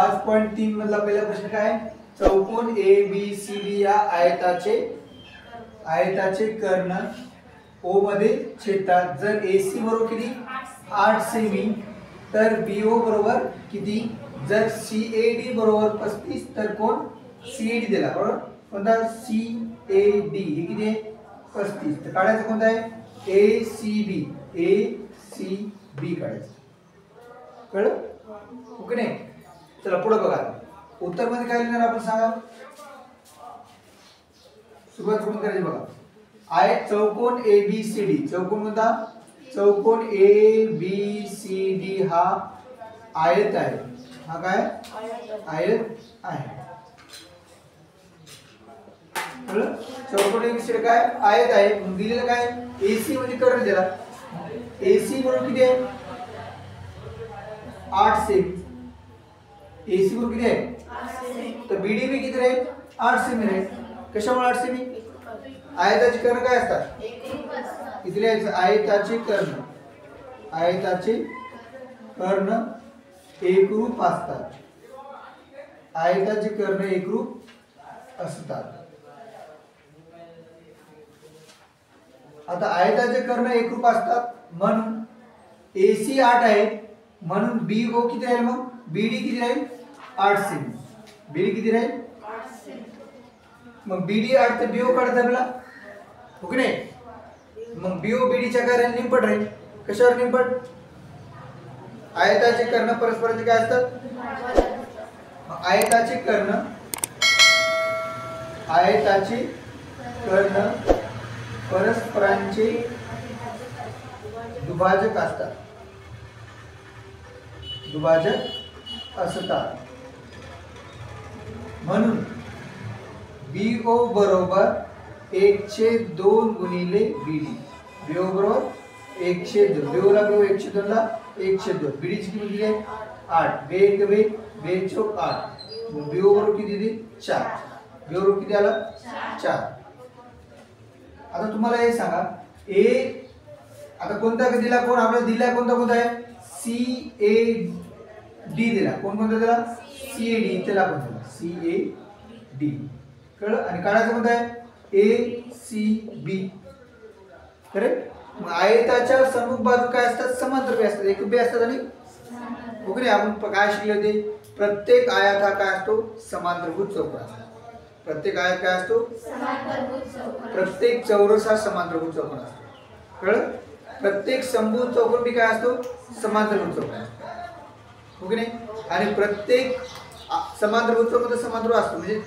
5.3 मधला पहिला प्रश्न काय आहे? चौकोन ABCD या आयताचे कर्ण O मध्ये छेदतात. जर AC बरोबर किती 8 सेमी तर BO बरोबर किती? जर CAD बरोबर 35 तर कोण CAD दिला बरोबर. कोणता CAD हे किती आहे 35. तर काढायचं कोणता आहे ACB काढायचं. कळलं ओके नाही. चला पुढे बघा उत्तर मध्ये काय लिहिणार आपण सांगा. सुरुवात कुठून करायची बघा. चौकोन ABCD चौकोन कोणता चौकोन ABCD हा आयत आहे. हा काय आयत आहे. चौकोन ABCD काय आयत आहे. दिलेलं काय AC म्हणजे कर्ण दिला. AC बरोबर किती आहे 8 सेमी. AC बरोबर किती आहे 8 सेमी. तर BD भी किती आहे 8 सेमी आहे. कशामुळे 8 सेमी आयताचे कर्ण काय असतात इथले आयताचे कर्ण एकरूप असतात. आयताचे कर्ण एकरूप असतात. आता आयताचे कर्ण एकरूप असतात म्हणून AC 8 आहे म्हणून BO किती राहील मग BD किती राहील 8 सेमी. BD किती राहील 8 सेमी. मग BD 8 ते BO काढता आपला ओके नाही. मग BO BD च्या कार्याने निंपट राहील. कशावर निंपट आयताचे कर्ण परस्परांचे काय असतात. आयताचे कर्ण परस्परांचे दुभाजक असतात. म्हणून BO बरोबर 1/2 गुणिले BD. BO बरोबर 1/2. BO ला BO 1/2 ला 1/2. BD ची किती आहे 8. 2 1 2 8. BO बरोबर किती दिली 4. BO बरोबर किती आला 4. आता तुम्हाला हे सांगा आता कोणता दिला कोण आपल्याला दिला कोणता आहे CAD दिला. कोणता दिला CAD. त्याला पण दिला CAD. कळलं. आणि काढायचं कोणता आहे ACB. करेक्ट. मग आयताच्या सम्मुख बाजू काय असतात समांतर असतात. एकरूपी असतात आणि ओके. आपण काय शिकले होते प्रत्येक आयत हा काय असतो समांतरभुज चौकोन असतो. प्रत्येक आयत काय असतो समांतरभुज चौकोन. प्रत्येक चौरस हा समांतरभुज चौकोन असतो. कळलं. प्रत्येक समभुज चौकोन भी काय असतो समांतरभुज चौकोन असतो ओके नाही. आणि प्रत्येक समांतरभुज चौकोन तर समांतर असतो म्हणजे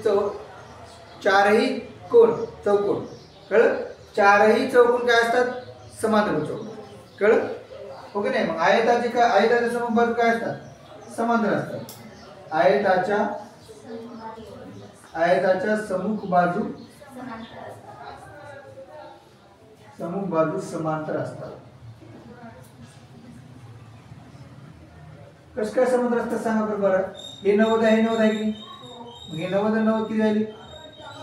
चारही कोण चौकोन. कळलं. चारही चौकोन काय असतात समांतरभुज चौकोन. कळलं ओके नाही. मग आयताचे समभुज बाजू काय असतात समांतर असतात. आयताच्या सम्मुख बाजू समांतर असतात. कसं काय समांतर असतात सांगा बरं. हे 90 आहे 90 आहे की हे 90 किती झाली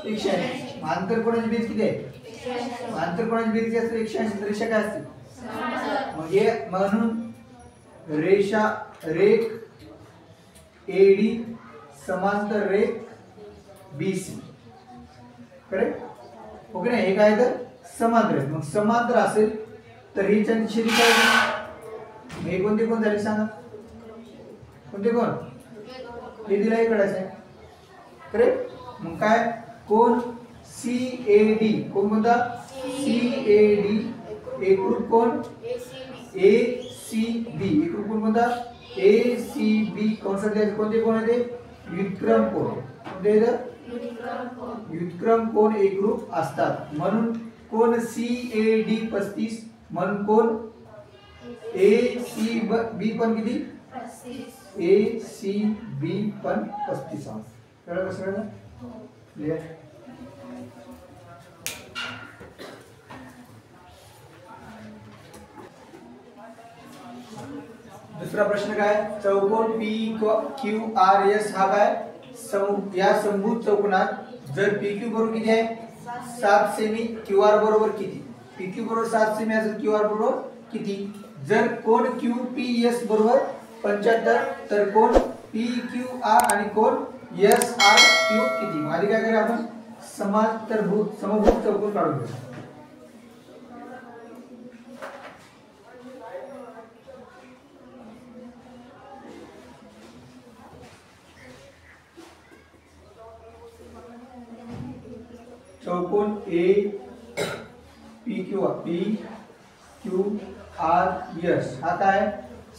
180. आंतरकोणाची बेरीज किती आहे आंतरकोणाची बेरीज असते 180. रेषा काय असते मग हे म्हणून रेख AD समांतर रेख BC. करेक्ट ओके नाही. हे काय तर समांतर आहे. मग समांतर असेल तर ही छेदी काय हे कोणते कोण झाले सांगा. कोणते कोण हे दिला हे काढायचं आहे. करेक्ट. मग काय कोण CAD कोणता CAD एकरूप कोण ACB एकरूप कोण कोणता ACB कोणते कोण आहे ते व्युत्क्रम कोण. कोणते व्युत्क्रम कोण एकरूप असतात. म्हणून कोण CAD 35 म्हणून कोण ACB पण किती ACB पण 35 अंश. कळलं कसं कळलं क्लियर. दुसरा प्रश्न काय चौकोन PQRS हा काय या समभुज चौकोनात जर PQ बरोबर किती आहे 7 सेमी QR बरोबर किती. PQ बरोबर 7 सेमी असेल QR बरोबर किती. जर कोण QPS बरोबर 75 तर कोण पी क्यू आर आणि कोण एस आर क्यू किती. मग आधी काय करूया आपण समांतरभुज समभुज चौकोन काढून घेऊ. चौकोन A P Q R S हा काय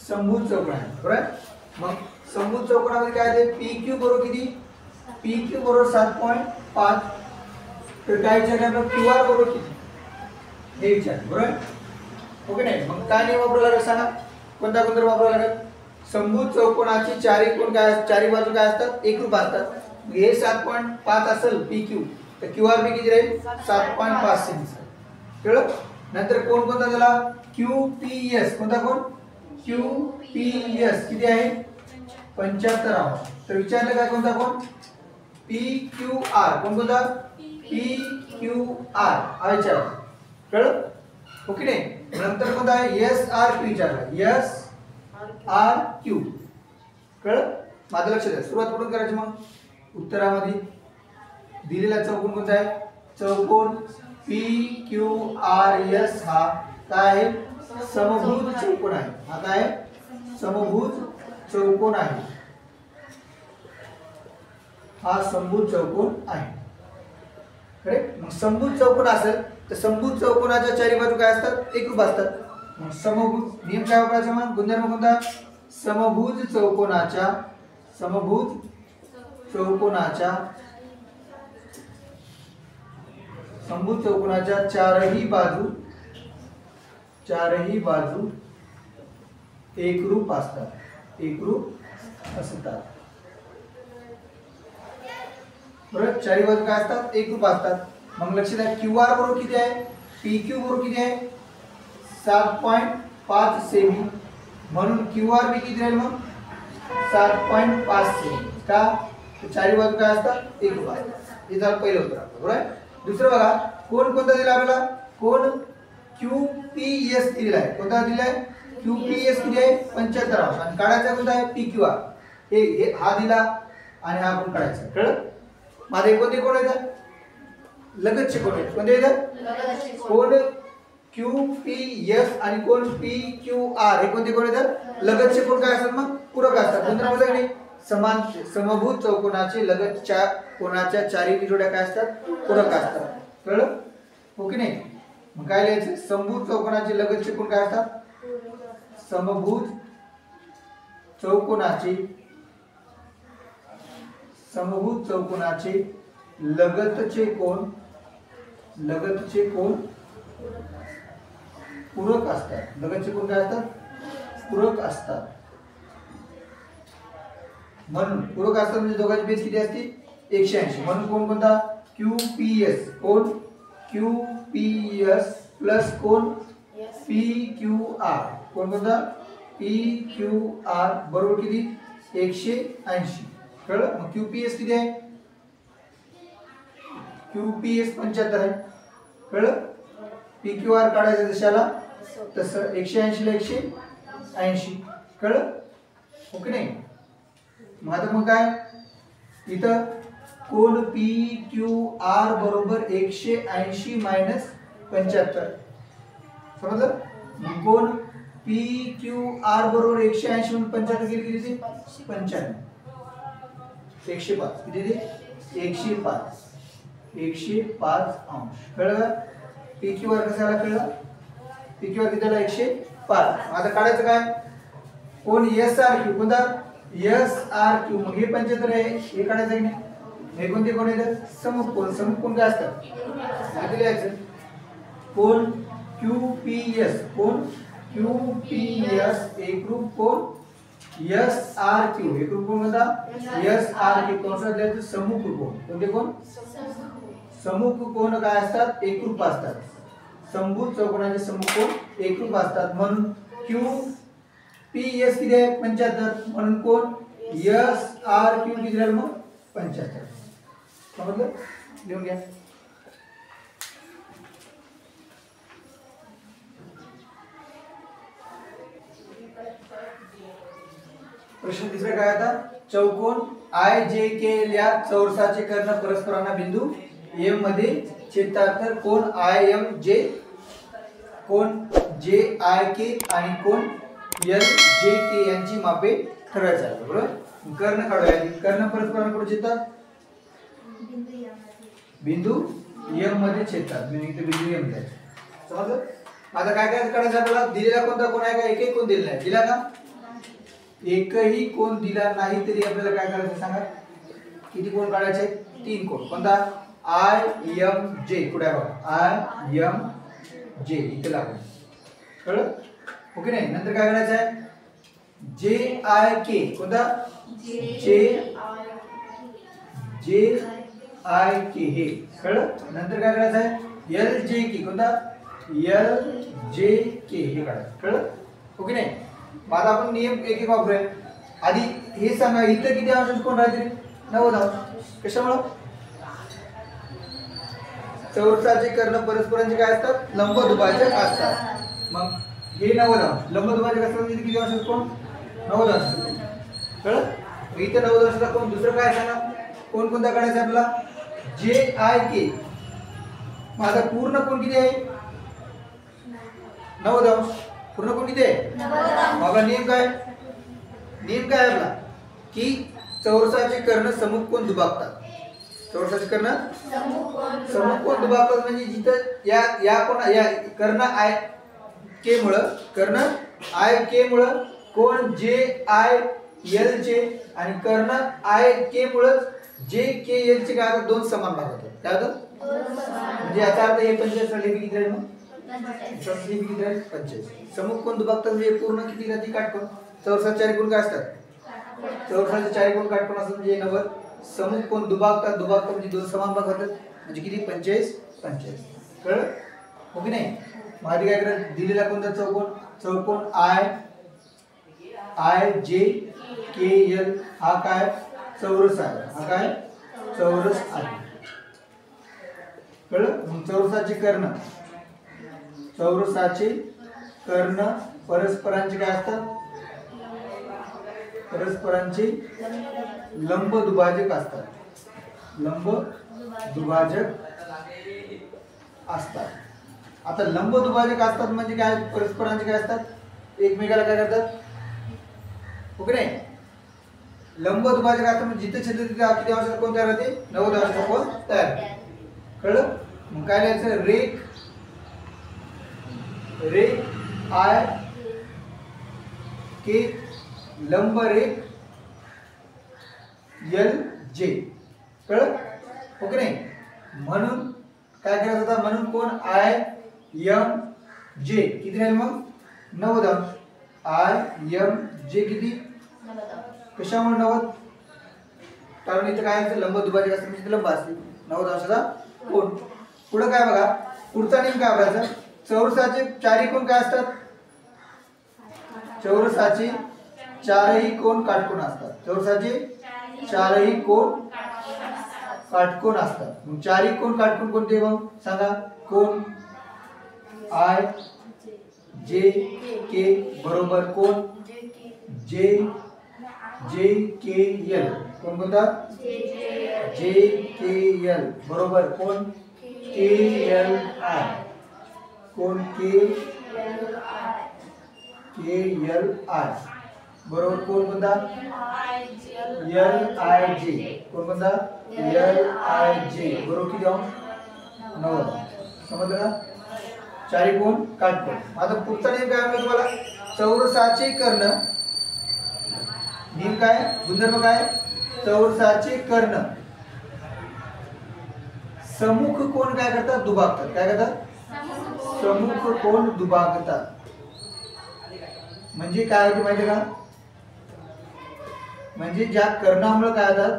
समभुज चौकोन आहे. बरोबर. मग समभुज चौकोनामध्ये काय आहे पी क्यू बरोबर किती पी क्यू बरोबर 7.5. तर काय विचारलं आपलं क्यू आर बरोबर किती हे विचारलं. बरोबर ओके नाही. मग काय नियम वापरावा लागेल सांगा. कोणता गुणधर्म वापरावा लागेल. समभुज चौकोनाची चारी कोण काय चारी बाजू काय असतात एकरूप असतात. हे 7.5 असेल पी क्यू तर क्यू आर बी किती राहील 7.5 सेंटीमीटर. कळलं. नंतर कोण कोणता झाला क्यू पी एस. कोणता कोण क्यू पी एस किती आहे 75 अंश. तर विचारलं काय कोणता कोण पी क्यू आर. कोण कोणता पी क्यू आर हा विचार. कळलं ओके नाही. नंतर कोणता आहे एस आर क्यू विचारला एस आर क्यू. कळलं. माझं लक्ष द्या. सुरुवात कुठून करायची मग उत्तरामध्ये दिलेला चौकोन कोणता आहे चौकोन पी क्यू आर एस हा काय आहे समभुज चौकोन आहे. हा काय समभुज चौकोन आहे. हा समभुज चौकोन आहे. करेक्ट. मग समभुज चौकोन असेल तर समभुज चौकोनाच्या चारी बाजू काय असतात एकरूप असतात. मग समभुज नियम काय वापरायचा मग गुणधर्म कोणता समभुज चौकोनाच्या समभुज चौकोनाच्या चारही बाजू एकरूप असतात. बरोबर. चारी बाजू काय असतात एकरूप असतात. मग लक्ष द्या क्यू आर बरोबर किती आहे पी क्यू बरोबर किती आहे 7.5 सेमी. म्हणून क्यू आर बी किती राहील मग 7.5 सेमी. का चारी बाजू काय असतात एकरूप असतात. हे झालं पहिलं उत्तर. बरोबर. दुसरं बघा कोण कोणता दिला आपल्याला कोण क्यू पी एस दिलेला आहे. कोणता दिला आहे क्यू पी एस किती आहे 75 अंश. आणि काढायचा कोणता आहे पी क्यू आर. हे हा दिला आणि हा कोण काढायचा. कळलं. माझे कोणते कोण आहेत लगतचे कोण आहेत. कोणते आहेत कोण क्यू पी एस आणि कोण पी क्यू आर हे कोणते कोण आहेत लगतचे कोण काय असतात मग पूरक असतात. कोणत्या समान समभुज चौकोनाचे लगतच्या कोणाच्या चारी जोड्या काय असतात पूरक असतात. कळलं ओके नाही. मग काय लिहायचं समभुज चौकोनाचे लगतचे कोण काय असतात समभुज चौकोनाचे लगतचे कोण पूरक असतात. लगतचे कोण काय असतात पूरक असतात. म्हणून पूरक असतात म्हणजे दोघांची बेस किती असते 180. म्हणून कोण कोणता क्यू पी एस कोण क्यू पी एस प्लस कोण पी क्यू आर. कोण कोणता पी क्यू आर बरोबर किती 180. कळलं. मग क्यू पी एस किती आहे क्यू पी एस 75 आहे. कळलं. पी क्यू आर काढायचं जशाला तसं 180 ला 180. कळलं ओके नाही. मग आता मग काय इथं कोण पी क्यू आर बरोबर 180 मायनस 75. समजलं. कोण पी क्यू आर बरोबर 180 म्हणून 75 गेली किती 95 105 किती ते 105 अंश. कळलं. पी क्यू आर कसं आला कळलं. पी क्यू आर किती आला 105. आता काढायचं काय कोण एस आर क्यू. कोणता एस आर क्यू. मग हे 75 आहे हे काढायचं की नाही. हे कोणते कोण आहेत समकोण काय असतात आधी लिहायचं कोण क्यू पी एस कोण क्यू पी एस एकरूप कोण एस आर क्यू. एकरूप कोण म्हणता एस आर क्यू. कोणता लिहायचं समूह कोण. कोणते कोण समूह कोण काय असतात एकरूप असतात. समभुज चौकोनाचे समूह कोण एकरूप असतात. म्हणून क्यू पी एस किती आहे 75. म्हणून कोण एस आर क्यू किती राहील मग 75. समजलं. लिहून घ्या. प्रश्न तिसरा काय आता चौकोन आय जे के या चौरसाचे कर्ण परस्परांना बिंदू एम मध्ये छेदतात, तर कोण आय एम जे, कोण जे आय के आणि कोण एल जे के यांची मापे ठरवायची आहेत. बरोबर, कर्ण काढूया. कर्ण परस्परांना कुठे छेदतात? बिंदू एम मध्ये छेदतात. बिंदू एम मध्ये. समजलं? आता काय काय काढायचं आपल्याला? दिलेला कोणता कोण आहे का? एकही कोण दिलेला नाही. दिला का? एकही कोण दिला नाही तरी आपल्याला काय करायचं सांगा? किती कोण काढायचे? 3 कोण. कोणता? आय एम जे. कुठे आहे बघा? आय एम जे इथे लागू. कळलं? ओके नाही. नंतर काय करायचं आहे? जे आय के. कोणता? जे आय के हे. कळलं? नंतर काय करायचं आहे? एल जे के. कोणता? एल जे के हे काढायचं. कळलं? ओके नाही. मग आता आपण नियम एक एक वापरूया. आधी हे सांगा, इथं किती अंश कोण राहतील? 90 अंश. कशामुळं? चौरसाचे कर्ण परस्परांचे काय असतात? लंब दुभाजक असतात. मग हे 90 अंश लंब दुभाजक असतात म्हणजे किती अंश कोण? 90 अंश. कळलं? इथे 90 अंशाचा कोण? दुसरं काय सांगा? कोण कोणता काढायचा आपल्याला? जे आय के. माझा पूर्ण कोण किती आहे? 90 अंश. पूर्ण कोण किती आहे? 90. मग नियम काय? नियम काय आपला? की चौरसाचे कर्ण समूह कोण दुभागतात. चौरसाचे कर्ण समूह कोण दुभागतात म्हणजे जिथं या कोण या कर्ण आय के मुळे, कर्ण आय के मुळे कोण जे आय एल चे आणि कर्ण आय के मुळे जे के एल चे काय होतात? दोन समान भाग होतात. काय होतं? म्हणजे याचा अर्थ हे 45 लिपी किती राहील? मग 45. समूह कोण दुभागतात म्हणजे पूर्ण किती राहते? काटकोन. चौरसाचे चारी कोण काय असतात? चौरसाचे चारी कोण काटकोन असतात म्हणजे 90. समूह कोण दुभागतात म्हणजे दोन समान भाग होतात म्हणजे किती? 45. कळलं? हो की नाही? माहिती काय करायचं? दिलेला कोणता चौकोन? चौकोन आय जे के एल हा काय? चौरस आहे. हा काय? चौरस आहे. कळलं? मग चौरसाचे कर्ण परस्परांचे काय असतात? परस्परांचे लंब दुभाजक असतात. लंब दुभाजक असतात. आता लंब दुभाजक असतात म्हणजे काय? परस्परांचे काय असतात? एकमेकाला काय करतात? ओके नाही. लंब दुभाजक असतात म्हणजे जिथे छेदते तिथे किती अंशाचा कोण तयार होते? 90 अंशाचा कोण तयार. कळलं? मग काय लिहायचं? रेख आय के लंब रेख एल जे. कळलं? ओके नाही. म्हणून काय करायचं होता? म्हणून कोण आय एम जे किती राहील मग? 90 अंश. आय एम जे किती? कशामुळे 90? कारण इथे काय असतं? लंब दुभाजक असतं म्हणजे लंब असते. 90 अंशाचा कोण. पुढे काय बघा? पुढचा नियम काय बघायचा? चौरसाचे चारही कोण काय असतात? चौरसाचे चारही कोण काटकोन असतात. चौरसाचे चारही कोण काटकोन असतात. मग चारही कोण काटकोन कोणते मग सांगा? कोण आय जे के बरोबर कोण जे के एल. कोण कोणता? जे के एल बरोबर कोण? के एल आय. कोण? के एल आय बरोबर कोण कोणता? एल आय जे. कोण कोणता? एल आय जे बरोबर किती अंश? 90. समजलं का? चारी कोण काटकोन. आता पुढचा नियम काय म्हणतो तुम्हाला? चौरसाचे कर्ण. नियम काय? गुणधर्म काय? चौरसाचे कर्ण समुख कोण काय करतात? दुभागतात. काय करतात? समुख कोण दुभागतात. म्हणजे काय होते माहिती का? म्हणजे ज्या कर्णामुळे काय होतात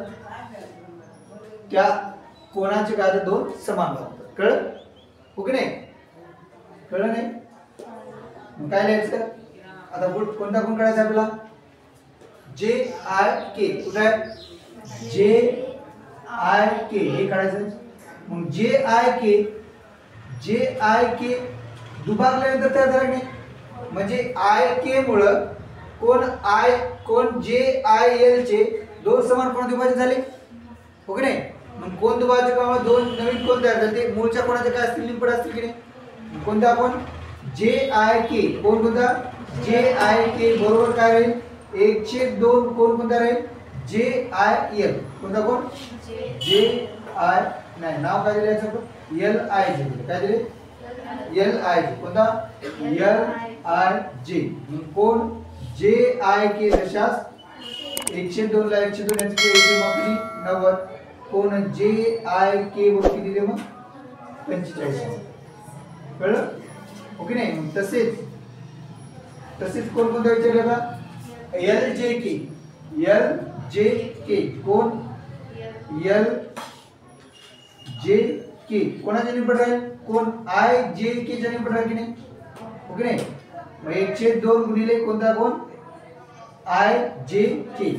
त्या कोणाचे काय होतात? दोन समान भाग होतात. कळलं? ओके नाही? कळलं नाही? मग काय लिहायचं? आता कोणता कोण काढायचा आपल्याला? जे आय के. कुठे आहे? जे आय के हे काढायचं. मग जे आय के दुभागल्यानंतर काय झालं नाही? म्हणजे आय के मुळे कोण जे आय एल चे दोन समान कोण दुभाजक झाले हो की नाही. मग कोण दुभाजकामुळे दोन नवीन कोण तयार झाले. ते मूळच्या कोणाचे काय असतील निंपट असतील की नाही. कोणता आपण जे आय के कोण कोणता जे आय के बरोबर काय राहील 1/2 कोण कोणता राहील जे आय एल कोणता कोण जे आय नाही नाव काय दिले याचं एल आय जे काय दिले एल आय जे कोणता एल आय जे. कोण जे आय के तशाच 102 ला 102 यांची किती मग किती 90. कोण जे आय के वर किती दिले मग 45. कळलं ओके नाही. मग तसेच कोण कोणता विचारले का एल जे के कोण एल जे के कोणाच्या निपट राहील कोण आय जे के च्या निपट राहील की नाही ओके नाही. मग 1/2 गुणिले कोणता कोण आय जे के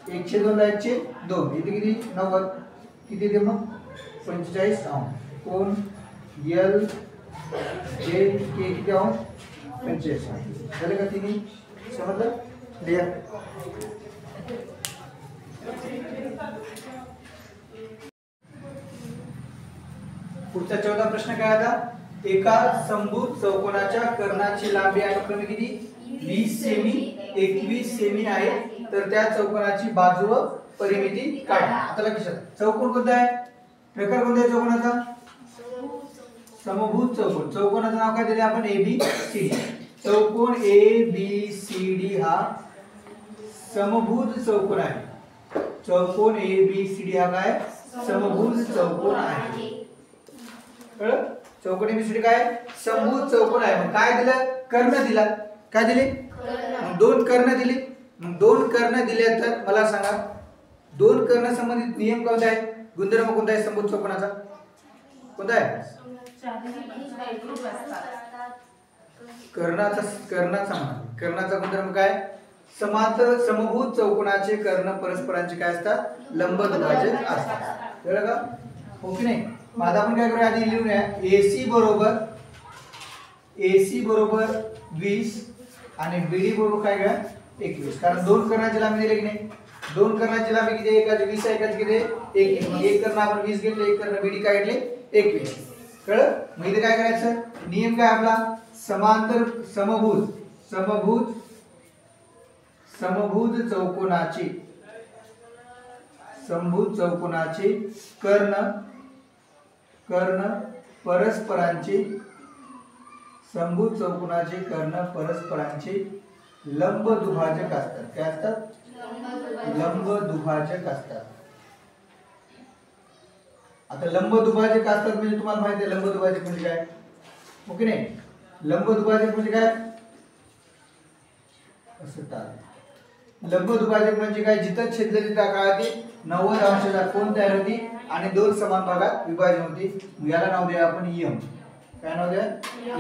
1/2 ला 1/2 इथे किती 90 किती दे मग 45 अंश. कोण एल जे के किती अंश 45 झाले का तिन्ही समजलं लिहा. पुढचा 14 प्रश्न काय आता एका समभुज चौकोनाच्या कर्णाची लांबी अनुक्रमे किती 20 सेमी 21 सेमी आहे तर त्या चौकोनाची बाजू व परिमिती काढा. आता लक्षात चौकोन कोणता आहे प्रकार कोणता आहे चौकोनाचा समभुज चौकोन. चौकोनाचं नाव काय दिले आपण ABCD. चौकोन ABCD हा समभुज चौकोन आहे. चौकोन ABCD हा काय समभुज चौकोन आहे. कळलं चौकोन ABCD काय समभुज चौकोन आहे. मग काय दिलं कर्ण दिला काय दिले मग दोन कर्ण दिले. मग दोन कर्ण दिले तर मला सांगा दोन कर्ण संबंधित नियम कोणता आहे गुणधर्म कोणता आहे समभुज चौकोनाचा कोणता आहे कर्णाचा गुणधर्म काय समांतर समभुज चौकोनाचे कर्ण परस्परांचे काय असतात लंब दुभाजक असतात. कळलं का हो की नाही. मग आता आपण काय करूया आधी लिहूया AC बरोबर 20 आणि BD बरोबर काय घ्या 21 कारण दोन कर्णाची लांबी दिली की नाही. दोन कर्णाची लांबी किती एकाची 20 आहे एकाची किती 21. मग एक कर्ण आपण 20 घेतले एक कर्ण BD काय घेतले 21. कळलं. मग इथे काय करायचं नियम काय आपला समांतर समभुज चौकोनाचे कर्ण परस्परांचे समभुज चौकोनाचे कर्ण परस्परांचे लंब दुभाजक असतात. काय असतात लंब दुभाजक असतात. आता लंब दुभाजक असतात म्हणजे तुम्हाला माहिती आहे लंब दुभाजक म्हणजे काय ओके नाही. लंब दुभाजक म्हणजे काय लंब दुभाजक म्हणजे काय जिथं छेदलेली जागा आहे 90 अंशाचा कोन तयार होती आणि दोन समान भागात विभाजन होते. याला नाव द्या आपण यम. काय नाव द्या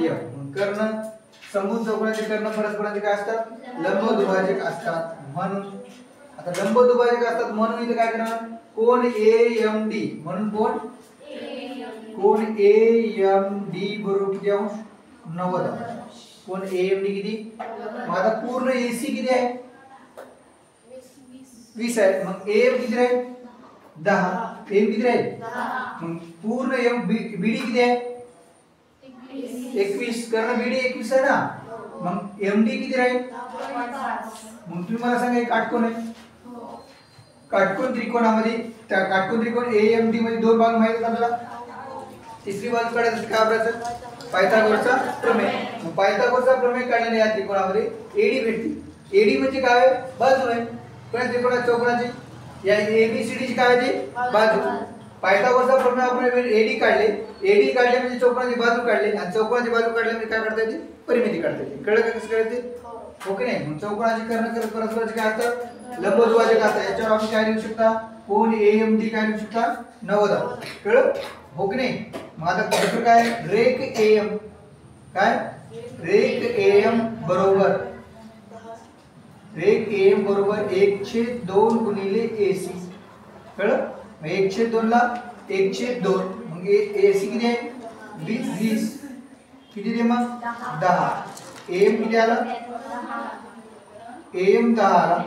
यम. कर्ण समभुज चौकोनाचे कर्ण परस्परांचे काय असतात लंब दुभाजक असतात. म्हणून आता लंब दुभाजक असतात म्हणून इथे काय करणार कोन AMD म्हणून कोन AMD बरोबर किती अंश 90 अंश. कोन AMD किती मग आता पूर्ण AC किती आहे 20 आहे. मग AM किती राहील 10. AM किती राहील 10. मग पूर्ण BD किती आहे 21 कारण BD 21 आहे ना. मग MD किती राहील 5. मग तुम्ही मला सांगा एक काटकोन आहे काटकोन त्रिकोणामध्ये त्या काटकोन त्रिकोण AMD मध्ये दोन भाग माहित आहेत आपल्याला. तिसरी बाजू काढायचं काय वापरायचं पायथागोरसचा प्रमेय. मग पायथागोरसचा प्रमेय काढल्याने या त्रिकोणामध्ये AD भेटते. AD म्हणजे काय बाजू आहे कोणत्या त्रिकोणाच्या चौकोनाची या ABCD ची काय आहे बाजू. पायथागोरसचा प्रमेय आपण AD काढले म्हणजे चौकोनाची बाजू काढली आणि चौकोनाची बाजू काढली म्हणजे काय काढता येते परिमिती काढता येते. कळलं का कसं करायचं ओके नाही. मग चौकोनाची कर्ण परस्परांचे काय असतात लंब दुभाजक असतात. याच्यावर आपण काय लिहू शकता कोन AMD काय लिहू शकता 90. कळलं हो की नाही. मग आता दुसरं काय रेख AM काय रेख AM बरोबर 1/2 गुणिले AC. कळलं मग 1/2 ला 1/2 मग AC किती आहे 20 किती दे मग 10. AM किती आलं AM 10 आला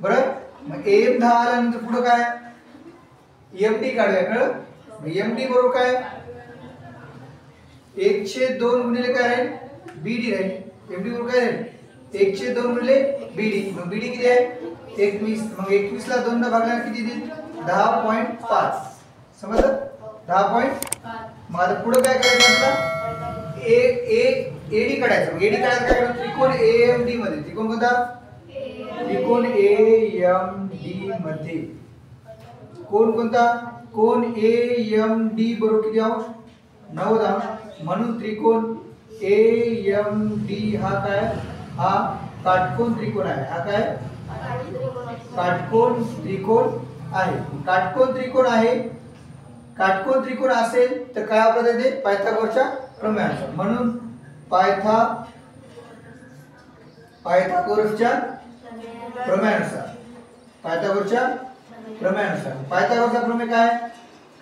बरोबर. मग AM 10 आल्यानंतर पुढे काय MD काढूया. कळलं. MD बरोबर काय 1/2 गुणिले काय राहील BD राहील. MD बरोबर काय राहील 1/2 गुणिले BD. मग BD किती आहे 21. मग 21 ला 2 ने भागल्यावर किती देईल 10.5. समजलं 10.5. मग आता पुढे काय करायचं आपल्याला AD काढायचं. मग AD काढायचं काय करायचं त्रिकोण AMD मध्ये. त्रिकोण कोणता त्रिकोण AMD मध्ये कोण कोणता कोण AMD बरोबर किती अंश 90 अंश. म्हणून त्रिकोण AMD हा काय हा काटकोन त्रिकोण आहे. हा काय काटकोन त्रिकोण आहे. काटकोन त्रिकोण आहे. काटकोन त्रिकोण असेल तर काय वापरता येते पायथागोरसच्या प्रमेयानुसार. म्हणून पायथागोरसच्या प्रमेयानुसार पायथागोरसचा प्रमेय काय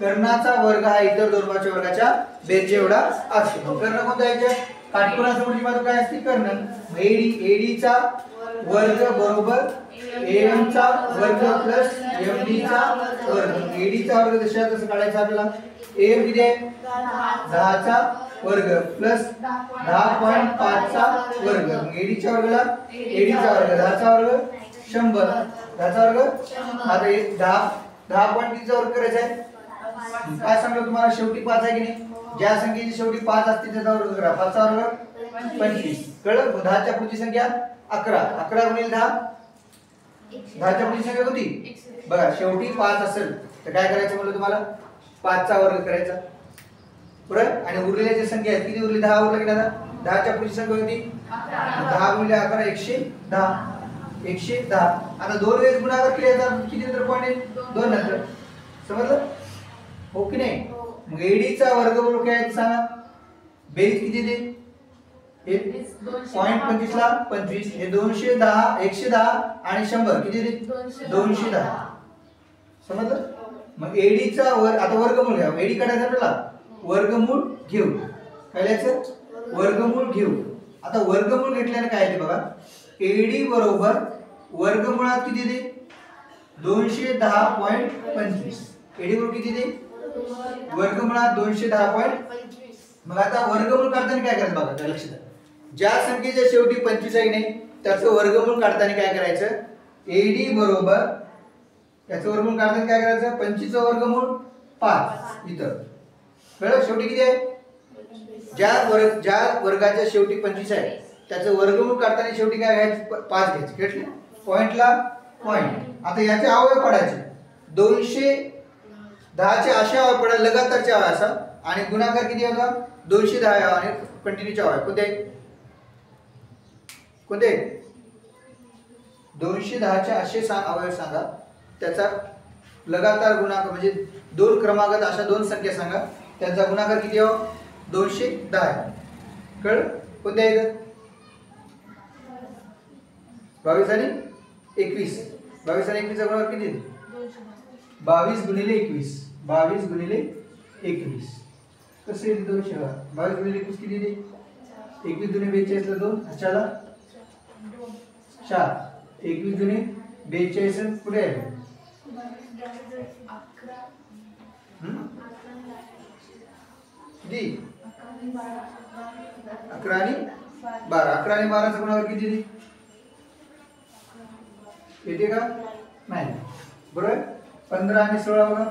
कर्णाचा वर्ग हा इतर दोन बाजूच्या वर्गाच्या बेरजे एवढा असतो. कर्ण कोणता आहे काटकोनासमोरची बाजू काय असते कर्ण. AD चा वर्ग बरोबर AM चा वर्ग प्लस MD चा वर्ग. AD चा वर्ग तसं काढायचा आपल्याला. AM किती आहे 10 चा वर्ग प्लस 10.5 चा वर्ग. AD च्या वर्गाला AD चा वर्ग 10 चा वर्ग 100 10 चा वर्ग. आता 10.3 चा वर्ग करायचा आहे. काय सांगतो तुम्हाला शेवटी 5 आहे की नाही. ज्या संख्येची शेवटी 5 असते त्याचा वर्ग करा. 5 चा वर्ग 25. कळलं. 10 च्या पुढची संख्या 11. 11 गुणिले 10 10 च्या पुढची संख्या कोणती बघा शेवटी 5 असेल तर काय करायचं म्हणलं तुम्हाला 5 चा वर्ग करायचा बरोबर. आणि उरलेल्या ज्या संख्या आहेत किती उरली 10 उरला की 10 च्या पुढची संख्या होती 10 गुणिले 11 110. आता 2 वेळेस गुणाकार केले तर किती नंतर पॉइंट आहे 2 नंतर. समजलं हो की नाही. मग AD चा वर्ग बरोबर काय आहे सांगा. बेरीज किती देते 0.25 ला 25. हे 210 110 आणि 100 किती देते 210. समजलं. मग AD चा आता वर्गमूळ घ्या. AD काढायचा आपल्याला वर्गमूळ घेऊ. काय लिहायचं वर्गमूळ घेऊ. आता वर्गमूळ घेतल्याने काय येते बघा AD बरोबर वर्गमुळात किती दे 210.25. AD बरोबर किती दे वर्गमुळात 210.25. मग आता वर्गमूळ काढताना काय करायचं बघा लक्षात द्या. ज्या संख्येच्या शेवटी 25 आहे नाही त्याचं वर्गमूळ काढताना काय करायचं AD बरोबर त्याचं वर्गमूळ काढताना काय करायचं 25 चं वर्गमूळ 5 इथं. कळलं. शेवटी किती आहे ज्या वर्गाच्या शेवटी 25 आहे त्याचं वर्गमूळ काढताना शेवटी काय घ्यायचं 5 घ्यायचे. घेतले पॉइंटला पॉइंट. आता याचे अवयव पडायचे 210 चे असे अवयव पडायला लगातारचे अवयव असा. आणि गुणाकार किती होता 210 आणि कंटिन्यूचे अवयव कोणते 210 चे असे अवयव सांगा. त्याचा लगातार गुणाकार म्हणजे दोन क्रमांकात अशा दोन संख्या सांगा त्यांचा गुणाकार किती हो 210. कळ कोणत्या आहेत 22 आणि 21. 22 आणि 21 चा गुणाकार किती 22 गुणिले 21. 22 गुणिले 21 कसे 200. 22 गुणिले 21 किती दे 21 दुने 42 ला 2 अचाला 4. 21 दुने 42 पुढे आहे किती 11 आणि 12. 11 आणि 12 चा गुणाकार किती दे येते का नाही बरोबर. 15 आणि 16 बघा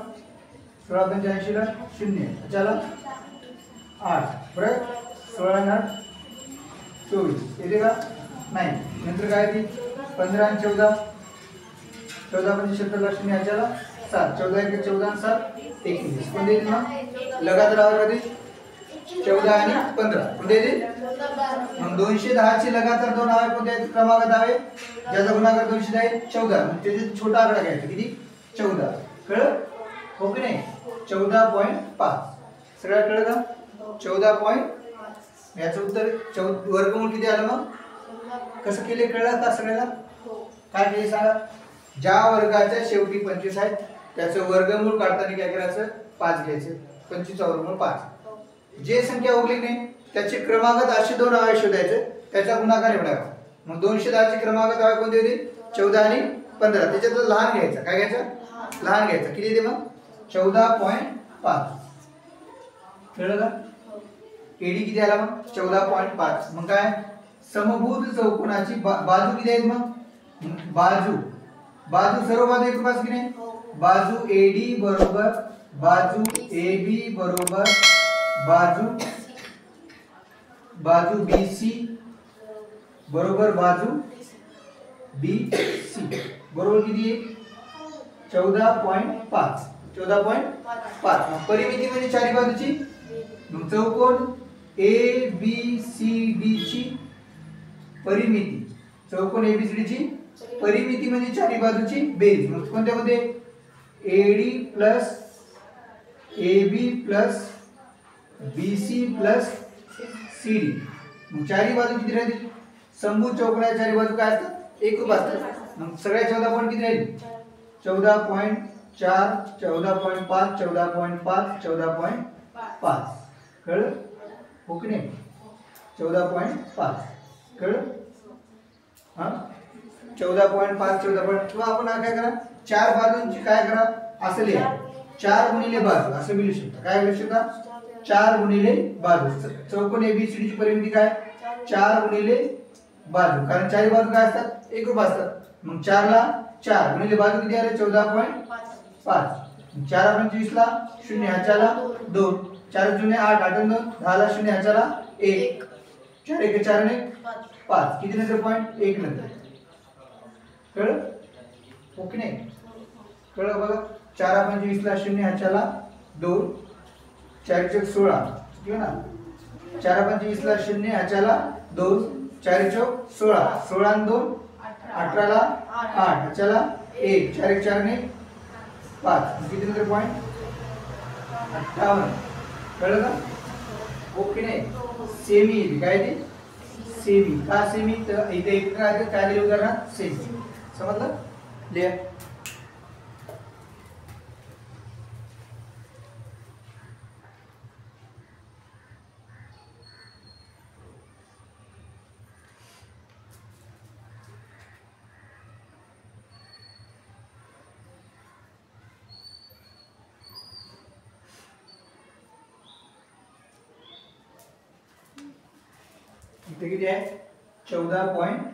16 85 ला 0 अचाला 8 बरोबर. 16 आणि 8 24 येते का नाही. नंतर काय ती 15 आणि 14 14 म्हणजे 70 ला 0 अचाला 7. 14 1 14 आणि 7 21. कोणते येते मग लगातार आवर 14 आणि 15 कोणते येते मग 210 चे लगातार दोन आवे कोणते आहेत क्रमांकात आवे ज्याचा गुणाकार 210 आहे 14. म्हणजे त्याचे छोटा आकडा घ्यायचा किती 14. कळलं हो की नाही 14.5. सगळं कळलं का 14. याचं उत्तर वर्गमूळ किती आलं मग कसं केले कळलं का सगळ्याला. काय केले सांगा ज्या वर्गाच्या शेवटी 25 आहे त्याचं वर्गमूळ काढताना काय करायचं 5 घ्यायचं. 25 चा वर्गमूळ 5. जे संख्या उरली नाही त्याचे क्रमांकात असे दोन अवयव शोधायचे त्याचा गुणाकार एवढा मग 210 चे क्रमांक तेव्हा कोणते होते 14 आणि 15. त्याच्यात लहान घ्यायचा. काय घ्यायचा? लहान घ्यायचा. किती येते मग 14.5. कळलं का? एडी किती आला मग 14.5. मग काय समभुज चौकोनाची बाजू किती आहेत मग बाजू सर्व बाजू एकरूप की नाही. बाजू एडी बरोबर बाजू AB बरोबर बाजू BC बरोबर बाजू BC बरोबर किती 14.5. 14.5. परिमिती म्हणजे चारी बाजूची. मग चौकोन ABCD ची परिमिती. चौकोन ABCD ची परिमिती म्हणजे चारी बाजूची बेरीज. मग कोणत्या मध्ये AD plus AB plus BC plus CD. मग चारी बाजू किती राहतील? समभुज चौकोनाच्या चारी बाजू काय असतात एकरूप असतात. मग सगळ्या 14 पॉईंट किती राहील 14.4 14.5 14.5 14.5. कळलं हो की नाही 14.5. कळलं हा 14.5 14. किंवा आपण काय करा चार बाजूंची काय करा असं लिहा 4 गुणिले बाजू असं लिहू शकता. काय लिहू शकता 4 गुणिले बाजू. चौकोन ABCD ची परिमिती काय 4 गुणिले बाजू. कारण चारी बाजू काय असतात एकरूप असतात. मग 4 ला 4 गुणिले बाजू किती आले 14.5. 4 25 ला 0 ह्याच्याला 2 4 0 8 8 2 10 ला 0 ह्याच्याला 1 4 1 4 ने 5. किती नंतर पॉईंट 1 नंतर. कळलं हो की नाही. कळलं बघा 4 25 ला 0 ह्याच्याला 2 4 1 16 किती ना 4 25 ला 0 ह्याच्याला 2 4 1 16 16 आणि 2 18 ला 8 ह्याच्याला 1 4 1 4 ने 5. किती नंतर पॉईंट 58. कळलं का हो की नाही. सेमी काय ते सेमी. का सेमी तर इथे एक काय लिहू करणार सेमी. समजलं लिहा. इथे किती आहे 14.5.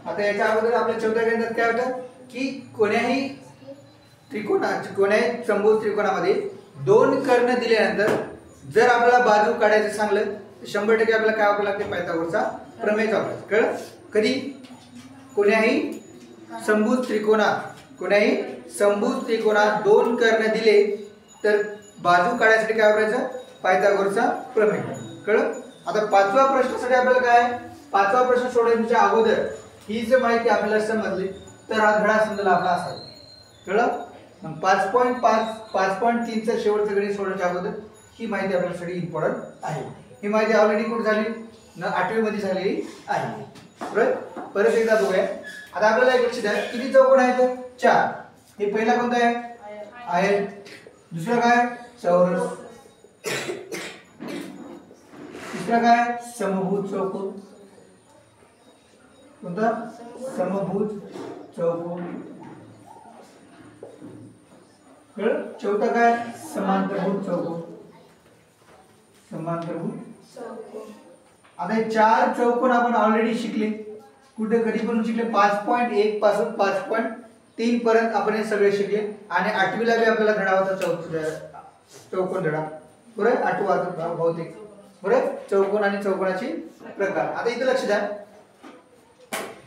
आता याच्या अगोदर आपल्या 14 गणितात काय होतं की कोणत्याही समभुज त्रिकोणामध्ये 2 कर्ण दिल्यानंतर जर आपल्याला बाजू काढायचं सांगलं तर 100% आपल्याला काय वापरावं लागते पायथागोरसचा प्रमेय वापरायचा. कळलं. कधी कोणत्याही समभुज त्रिकोणात 2 कर्ण दिले तर बाजू काढायसाठी काय वापरायचं पायथागोरसचा प्रमेय. कळलं. आता 5व्या प्रश्नासाठी आपल्याला काय 5वा प्रश्न सोडवण्याच्या अगोदर ही जर माहिती आपल्याला समजली तर हा धडा समजला आपला असावा. कळलं. मग 5.3 चा शेवटचं गणित सोडवण्याच्या अगोदर ही माहिती आपल्यासाठी इम्पॉर्टंट आहे. ही माहिती ऑलरेडी कुठे झाली 8वी मध्ये झालेली आहे. बरोबर. परत एकदा बघूया. आता आपल्याला एक लक्ष द्या किती चौकोन आहेत 4. हे पहिला कोणता आहे आयत. दुसरा काय चौरस. तिसरा काय समभुज चौकोन. कोणता समभुज चौकोन. चौथा काय समांतरभुज चौकोन. आता हे 4 चौकोन आपण ऑलरेडी शिकले. कुठे कधी पण शिकले 5.1 पासून 5.3 पर्यंत आपण हे सगळे शिकले. आणि 8वी ला बी आपल्याला धडा होता चौकोन धडा. बरोबर 8वा बहुतेक. बरोबर चौकोन आणि चौकोनाचे प्रकार. आता इथे लक्ष द्या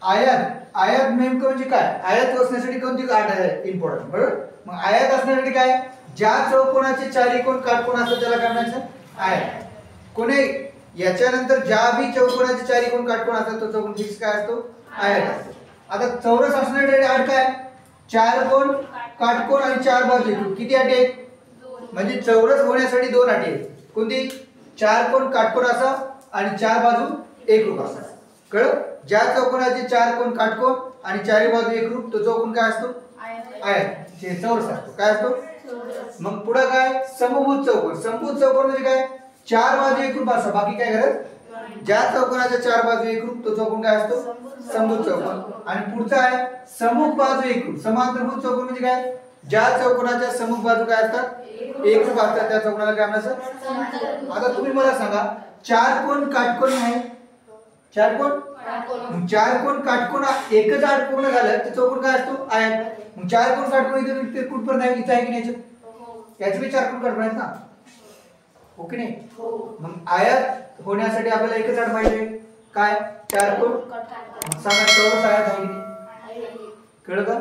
आयत नेमकं म्हणजे काय. आयत असण्यासाठी कोणती अट आहे इम्पॉर्टंट. बरोबर. मग आयत असण्यासाठी काय ज्या चौकोनाचे चारी कोण काटकोन असतात त्याला काय म्हणायचं आयत. कोणी याच्यानंतर ज्या बी चौकोनाचे चारी कोण काटकोन असतात तो चौकोन फिक्स काय असतो आयत असतो. आता चौरस असण्यासाठी अट काय 4 कोण काटकोन आणि 4 बाजू एकरूप. किती अटी आहेत म्हणजे चौरस होण्यासाठी 2 अटी आहेत. कोणती 4 कोण काटकोन असा आणि 4 बाजू एकरूप असा. कळलं. ज्या चौकोनाचे 4 कोण काटकोन आणि 4 बाजू एकरूप तो चौकोन काय असतो आयत जे चौरस असतो काय असतो. मग पुढे काय समभुज चौकोन. समभुज चौकोन म्हणजे काय चार बाजू एकरूप असतो बाकी काय गरज. ज्या चौकोनाच्या चार बाजू एकरूप तो चौकोन काय असतो समभुज चौकोन. आणि पुढचा आहे सममुख बाजू एकरूप. समांतरभुज चौकोन म्हणजे काय ज्या चौकोनाच्या सममुख बाजू काय असतात एकरूप असतात त्या चौकोनाला काय म्हणायचं. आता तुम्ही मला सांगा चार कोण काटकोन आहे. चार कोण काटकोन एकच आड पूर्ण झालं तर चौकोन काय असतो आयत. मग चार कोण काटकोन इथे कुठपर्यंत आहे इथे आहे की नाही याचे बी चार कोण काटकोन आहेत ना हो की नाही. मग आयत होण्यासाठी आपल्याला एकच आड पाहिजे काय चार कोण. मग सांगा चौरस आयत आहे की नाही. कळलं का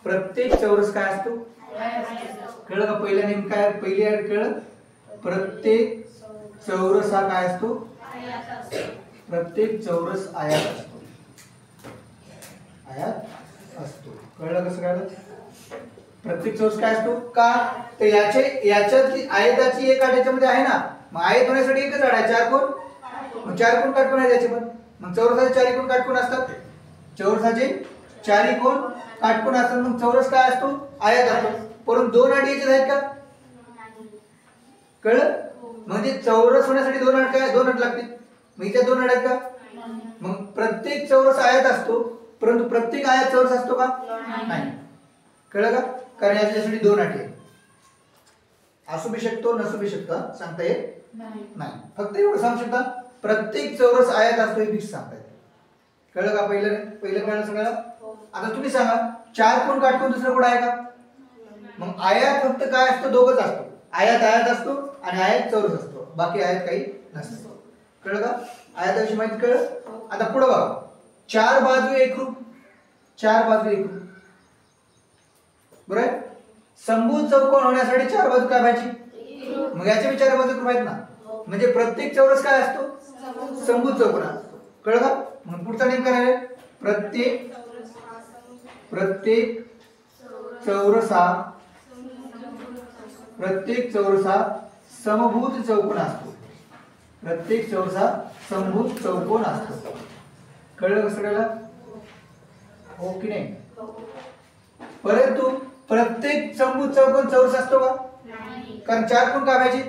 प्रत्येक चौरस काय असतो कळलं का. पहिल्या नेम काय पहिली आड कळलं. प्रत्येक चौरस हा काय असतो प्रत्येक चौरस आयत असतो. आयत असतो कळलं कसं कळलं. प्रत्येक चौरस काय असतो का तर याच्यातली आयताची एक आड याच्यामध्ये आहे ना. मग आयत होण्यासाठी एकच आड आहे चार कोण. मग चार कोण काटकोन आहे त्याचे पण. मग चौरसाचे चारी कोण काटकोन असतात. चौरसाचे चारी कोण काटकोन असतात. मग चौरस काय असतो आयत असतो. परंतु दोन आड याच्यात आहेत का कळलं. म्हणजे चौरस होण्यासाठी दोन आड काय दोन आड लागतील. मग इथे दोन आड आहेत का. मग प्रत्येक चौरस आयत असतो परंतु प्रत्येक आयत चौरस असतो का नाही. कळलं का कारण याच्यासाठी दोन अटी असू बी शकतो नसू बी शकतो सांगता येत नाही. फक्त एवढं सांगू शकता प्रत्येक चौरस आयत असतो हे फिक्स सांगता येत. कळलं का पहिलं कळलं सगळ्याला. आता तुम्ही सांगा चार कोण काटकोन दुसरं कोण आहे का. मग आयत फक्त काय असतो दोघच असतो. आयत असतो आणि आयत चौरस असतो बाकी आयत काही नसतो. कळलं का आयताविषयी माहिती कळलं. आता पुढे बघा चार बाजू एकरूप. चार बाजू एकरूप बरोबर. समभुज चौकोन होण्यासाठी चार बाजू काय पाहिजे. मग याच्या चार बाजू एकरूप आहेत ना. म्हणजे प्रत्येक चौरस काय असतो समभुज चौकोन असतो. कळलं का. मग पुढचा नेम काय आहे प्रत्येक चौरसा समभुज चौकोन असतो. प्रत्येक चौरसा समभुज चौकोन असतो. कळलं कसं कळलं हो की नाही. परंतु प्रत्येक समभुज चौकोन चौरस असतो का कारण चार कोण काय पाहिजे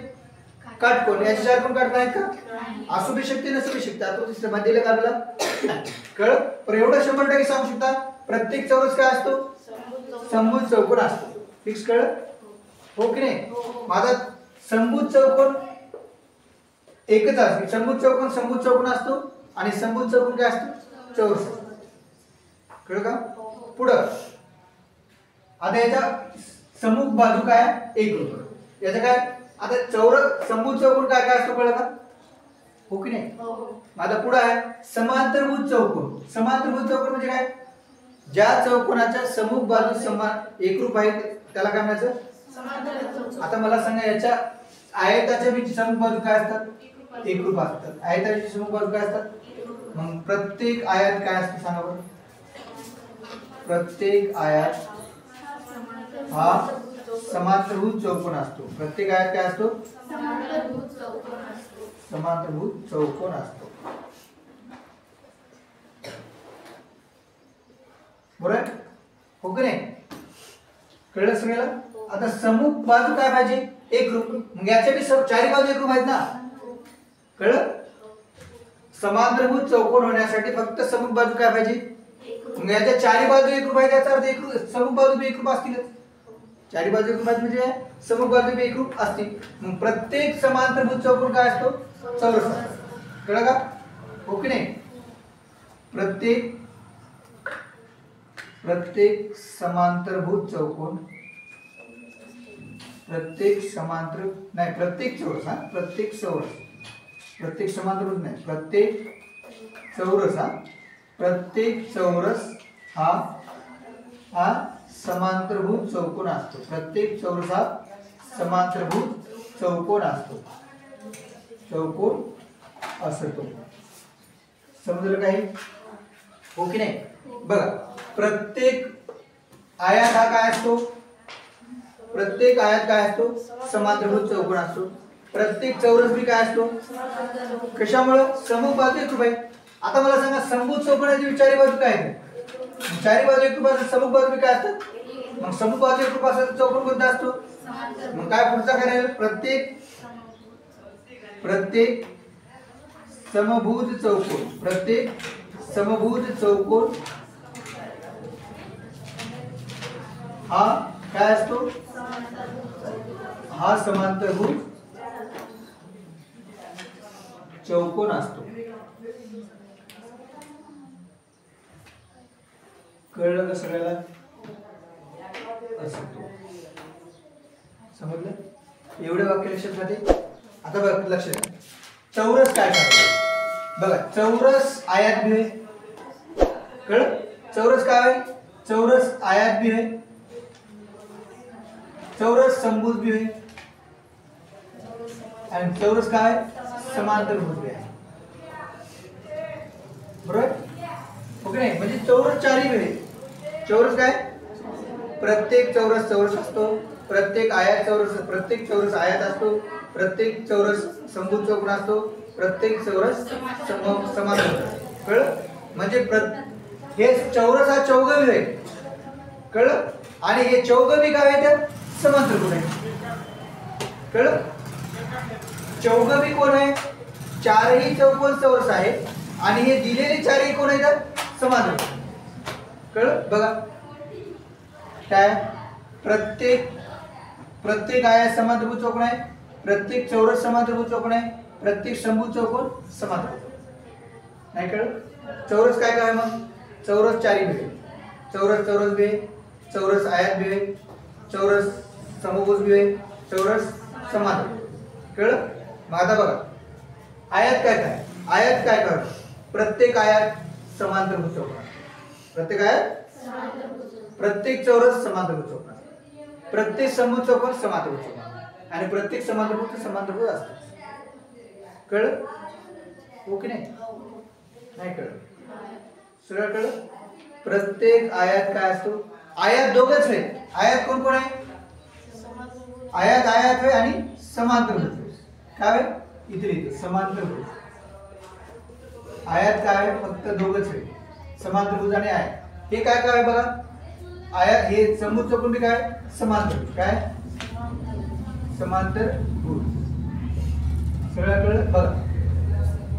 काटकोन. याचे चार कोण काटकोन आहेत का असू बी शकते नसू बी शकते. आता तिसऱ्या मध्ये का आपल्याला कळलं. पण एवढं 100% सांगू शकता प्रत्येक चौरस काय असतो समभुज चौकोन असतो. फिक्स कळलं हो की नाही. माझा समभुज चौकोन एकच असतो. समभुज चौकोन असतो आणि समभुज चौकोन काय असतो चौरस. कळलं का. पुढं आता याचा सममुख बाजू काय एकरूप. याचा काय आता समभुज चौकोन काय काय असतो कळलं का हो की नाही. आता पुढे आहे समांतरभुज चौकोन. समांतरभुज चौकोन म्हणजे काय ज्या चौकोनाच्या सममुख बाजू समान एकरूप आहेत त्याला काय म्हणायचं. आता मला सांगा याच्या आयताच्या बी सममुख बाजू काय असतात एकरूप असतात. आयताची सममुख बाजू काय असतात. मग प्रत्येक आयत काय असतो सांगा बरं. प्रत्येक आयत हा समांतरभुज चौकोन असतो. प्रत्येक आयत काय असतो समांतरभुज चौकोन असतो. बरोबर हो की नाही. कळलं सगळ्याला. आता सममुख बाजू काय पाहिजे एकरूप. मग याच्या बी चारी बाजू एकरूप आहेत ना. कळलं. समांतरभुज चौकोन होण्यासाठी फक्त सममुख बाजू काय पाहिजे. मग याच्या चारी बाजू एकरूप आहेत याचा अर्थ एकरूप सममुख बाजू बी एकरूप असतीलच. चारी बाजू एकरूप आहेत म्हणजे सममुख बाजू बी एकरूप असतील. मग प्रत्येक समांतरभुज चौकोन काय असतो चौरस असतो. कळलं का हो की नाही. प्रत्येक समांतरभुज चौकोन प्रत्येक चौरस प्रत्येक समांतरभुज नाही प्रत्येक चौरस हा समांतरभुज चौकोन असतो. प्रत्येक चौरस हा समांतरभुज चौकोन असतो. समजलं काही हो की नाही. बघा प्रत्येक आयत हा काय असतो समांतरभुज चौकोन असतो. प्रत्येक चौरस बी काय असतो कशामुळं सममुख बाजू एकरूप आहे. आता मला सांगा समभुज चौकोनाची चारी बाजू काय आहे. चारी बाजू एकरूप असतात सममुख बाजू बी काय असतात मग समबाजू एकरूप असेल चौकोन कोणता असतो? मग काय पुढचा काय राहील? प्रत्येक समभुज चौकोन हा काय असतो? हा समांतरभुज चौकोन असतो. कळलं का सगळ्याला? असतो. समजलं? एवढे वाक्य लक्षात राहते. आता बघ लक्ष द्या. चौरस काय करायचं बघा. चौरस आयात भी आहे. कळलं? चौरस काय आहे? चौरस आयात भी आहे. चौरस समभुज भी आहे. आणि चौरस काय? समांतरभुज भी आहे. बरोबर? ओके नाही? म्हणजे चौरस चारही आहे. चौरस काय? प्रत्येक चौरस असतो. प्रत्येक चौरस आयत असतो. प्रत्येक चौरस समभुज चौकोन असतो. प्रत्येक चौरस समांतरभुज असतो. कळलं? म्हणजे हे चौरस हा चौगवी आहे. कळलं? आणि हे चौगवी काय आहे? तर समांतरभुज आहे. कळलं? चौगवी कोण आहे? चारही चौकोन चौरस आहे आणि हे दिलेले चारही कोण आहेत? समांतरभुज. कळलं? बघा काय? प्रत्येक आयत समांतरभुज चौकोन आहे. प्रत्येक चौरस समांतरभुज चौकोन आहे. प्रत्येक समभुज चौकोन समांतरभुज. नाही कळलं? चौरस काय काय मग? चौरस चारही आहे. चौरस भी आहे. चौरस आयत भी आहे. चौरस समभुज भी आहे. चौरस समांतरभुज. कळलं? मग आता बघा आयत काय? आयत काय कर? प्रत्येक आयत समांतरभुज चौकोन. प्रत्येक आयत प्रत्येक चौरस समांतरभुज चौकोन. प्रत्येक समभुज चौकोन समांतरभुज चौकोन आणि प्रत्येक समांतरभुज असतो. कळलं? हो की नाही? नाही कळलं? सगळं कळलं? प्रत्येक आयत काय असतो? आयत दोघच आहे. आयत कोण कोण आहे? आयत आहे आणि समांतरभुज. काय आहे? इथे समांतरभुज. आयत काय आहे? फक्त दोघच आहे. समांतरभुज आणि आयत. हे काय काय आहे बघा? आयत हे समभुज चौकोन बी काय? समांतरभुज. काय? समांतरभुज. सगळं कळलं? बघा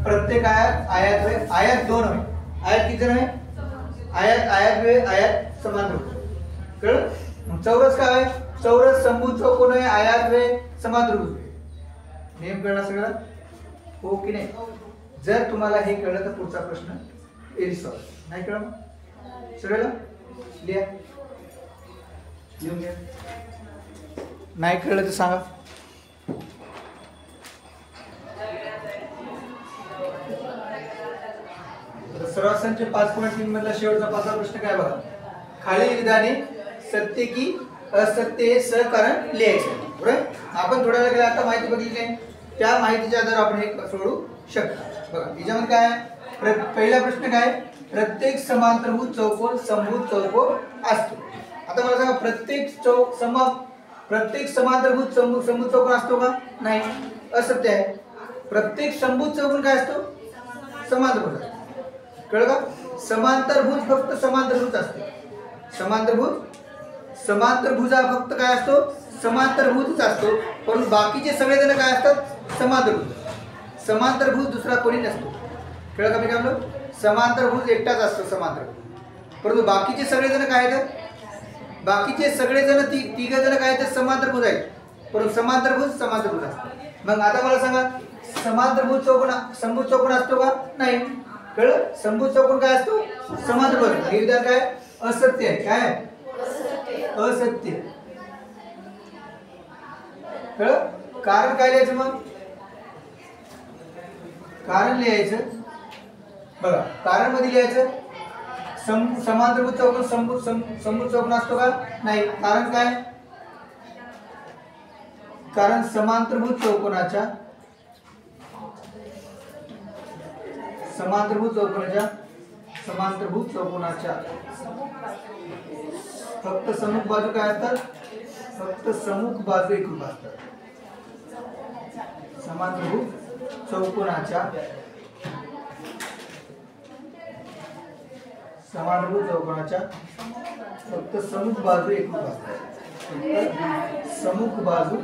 प्रत्येक आयत आहे. आयत दोन आहे. आयत किती जण आहे? आयत समांतरभुज. कळलं? मग चौरस काय आहे? चौरस समभुज चौकोन आहे. आयत आहे समांतरभुज. नेम कळला सगळं? हो की नाही? जर तुम्हाला हे कळलं तर पुढचा प्रश्न इज सॉल्व. नाही कळलं? सगळं लिहा. लिहून घ्या. नाही कळलं तर सांगा. सर्वांचे 5.3 मधला शेवटचा पाचवा प्रश्न काय बघा. खालील विधाने सत्य की असत्य हे सहकारण लिहायचं. बरोबर? आपण थोड्या वेळा आता माहिती बघितली आहे. त्या माहितीच्या आधारे आपण हे सोडवू शकता. बघा याच्यामध्ये काय आहे? पहिला प्रश्न काय? प्रत्येक समांतरभुज चौकोन समभुज चौकोन असतो. आता मला सांगा प्रत्येक समांतरभुज समभुज चौकोन असतो का? नाही. असत्य आहे. प्रत्येक समभुज चौकोन काय असतो? समांतरभुज असतो. कळलं का? समांतरभुज फक्त समांतरभुज असते. समांतरभुज हा फक्त काय असतो? समांतरभुजच असतो. पण बाकीचे सगळेजण काय असतात? समांतरभुज. समांतरभुज दुसरा कोणी नसतो. कळलं का? मी काय म्हणलो? समांतरभुज एकटाच असतो समांतरभुज. परंतु बाकीचे सगळेजण काय आहेत? बाकीचे सगळेजण तिघ जण काय आहेत? समांतरभुज आहेत. परंतु समांतरभुज असतो. मग आता मला सांगा समांतरभुज चौकोन समभुज चौकोन असतो का? नाही. कळलं? समभुज चौकोन काय असतो? समांतरभुज. हे विधान काय? असत्य आहे. काय? असत्य. कळलं? कारण काय लिहायचं मग? कारण लिहायचं. बघा कारण मध्ये लिहायचं समांतरभुज चौकोन समभुज चौकोन असतो का? नाही. कारण काय? कारण समांतरभुज चौकोनाच्या फक्त सम्मुख बाजू काय असतात? फक्त सम्मुख बाजू एकरूप असतात. समांतरभुज चौकोनाच्या समांतरभुज चौकोनाच्या फक्त समुख बाजू एकरूप असतात. फक्त समुख बाजू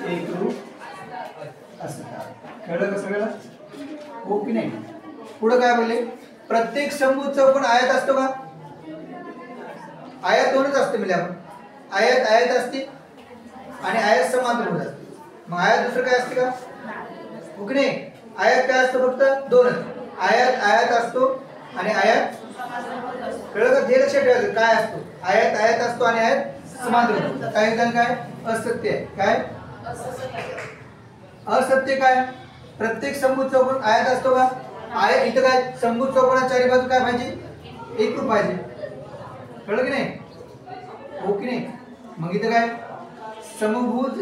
एकरूप असतात. कळलं का सगळ्याला? हो की नाही? पुढे काय बोलले? प्रत्येक समभुज चौकोन आयत असतो का? आयत दोनच असते म्हणजे आपण आयत असते आणि आयत समांतरभुज असते. मग आयत दुसरं काय असते का? हो की नाही? आयत काय असतो? फक्त दोनच. आयत असतो आणि आयत. कळलं का? हे लक्षात ठेवायचं. काय असतो? आयत असतो आणि आयत समांतरभुज. काय विधान? काय असत्य आहे? काय असत्य? काय प्रत्येक समभुज चौकोन आयत असतो का? आयत इथं काय समभुज चौकोनाच्या चारी बाजू काय पाहिजे? एकरूप पाहिजे. कळलं की नाही? हो की नाही? मग इथं काय समभुज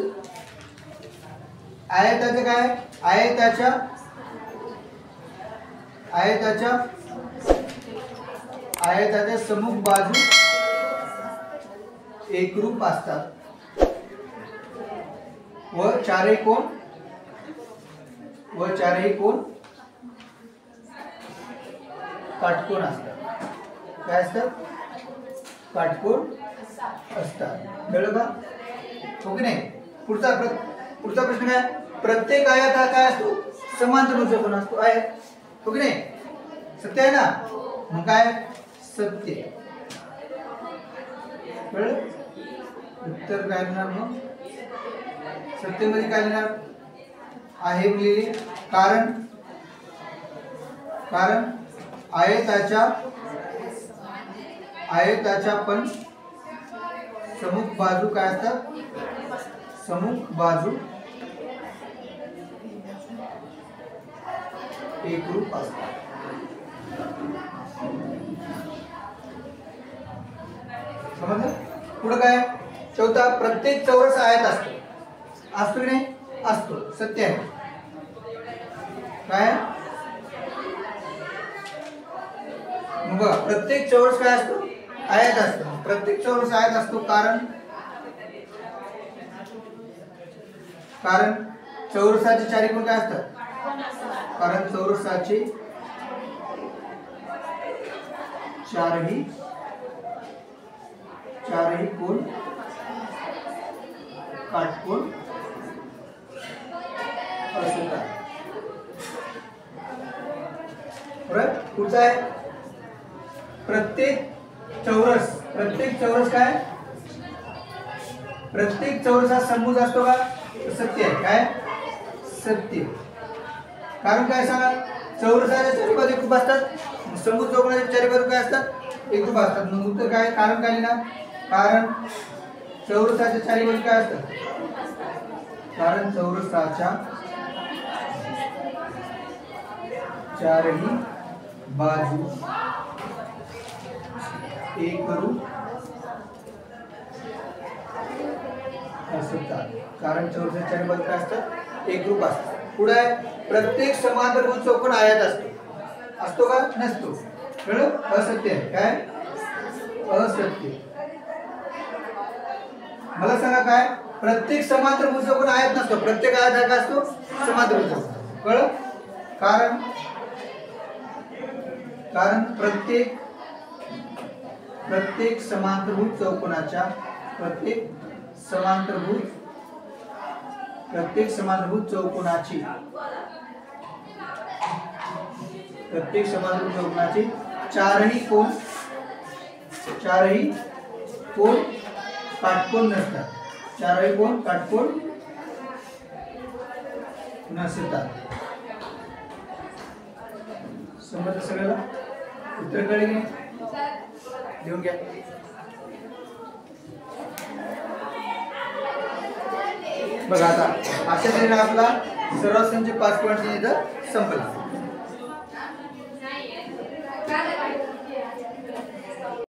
आयताचं काय? आयताच्या समूह बाजू एकरूप असतात व चारही कोण काटकोन असतात. काय असतात? काटकोन असतात. कळलं का? हो की नाही? पुढचा प्रश्न काय? प्रत्येक आयत हा काय असतो? समांतरभुज चौकोन असतो. आयत. हो की नाही? सत्य आहे ना? मग काय? सत्य. कळलं? उत्तर काय देणार मग? सत्य मध्ये काय देणार आहे लिहिले? कारण आयताच्या पण समुख बाजू काय असतात? समुख बाजू एकरूप असतात. समजलं? पुढे काय? चौथा, प्रत्येक चौरस आयत असतो की नाही? असतो. सत्य आहे. काय? मग बघा, प्रत्येक चौरस काय असतो? आयत असतो. प्रत्येक चौरस आयत असतो कारण चौरसाचे चारी कोण काय असतात? कारण चौरसाचे चारही कोण काटकोन असतात. बरोबर? पुढचा आहे प्रत्येक चौरस काय? प्रत्येक चौरस हा समभुज असतो का? सत्य आहे. काय? सत्य. कारण काय सांगा? चौरसाच्या चारी बाजू एकरूप असतात. समभुज चौकोनाच्या चारी बाजू काय असतात? एकरूप असतात. मग उत्तर काय? कारण काय लिहिणार? कारण चौरसाच्या चारी बाजू काय असतात? कारण चौरसाच्या चारही बाजू एकरूप असतात. कारण चौरसाच्या चारी बाजू काय असतात? एकरूप असतात. पुढे प्रत्येक समांतरभुज चौकोन आयत असतो का? नसतो. कळलं? असत्य आहे. काय? असत्य. मला सांगा काय? प्रत्येक समांतरभुज चौकोन आयत नसतो. प्रत्येक आयत हा काय असतो? समांतरभुज चौकोन. कळलं? कारण प्रत्येक समांतरभुज चौकोनाच्या प्रत्येक समांतरभुज चौकोनाची चारही कोण काटकोन नसतात. चारही कोण काटकोन नसतात. समजलं सगळ्याला? उत्तर कळले की लिहून घ्या. बघा आता अशा तऱ्हेने आपला सर्व संच 5 पॉईंट इथं संपला.